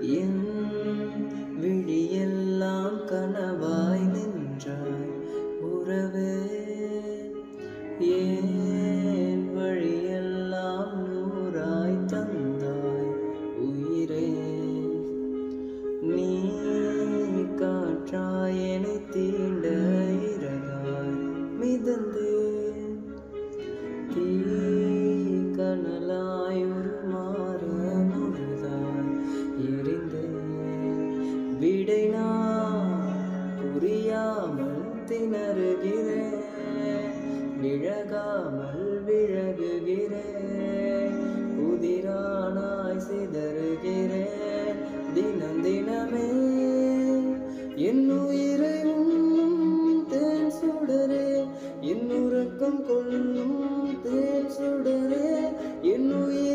என் விழியெல்லாம் கனவாய் நின்றாய் உறவே. ஏன் வழியெல்லாம் நூறாய் தந்தாய் உயிரே. நீ காற்றாய் என்னை தீண்ட இறகாய் மிதந்தேன். தீ கனலாய் ஒரு மாற முழுதாய் எரிந்தேன். விடை நான் புரியாமல் திணறுகிறேன். விழகாமல் விழகுகிறேன். புதிரானாய் சிதறுகிறேன். தினம் தினமே என் உயிரை உண்ணும் தேன் சுடரே. என் உறக்கம் கொள்ளும் தேன் சுடரே. என் உயிர்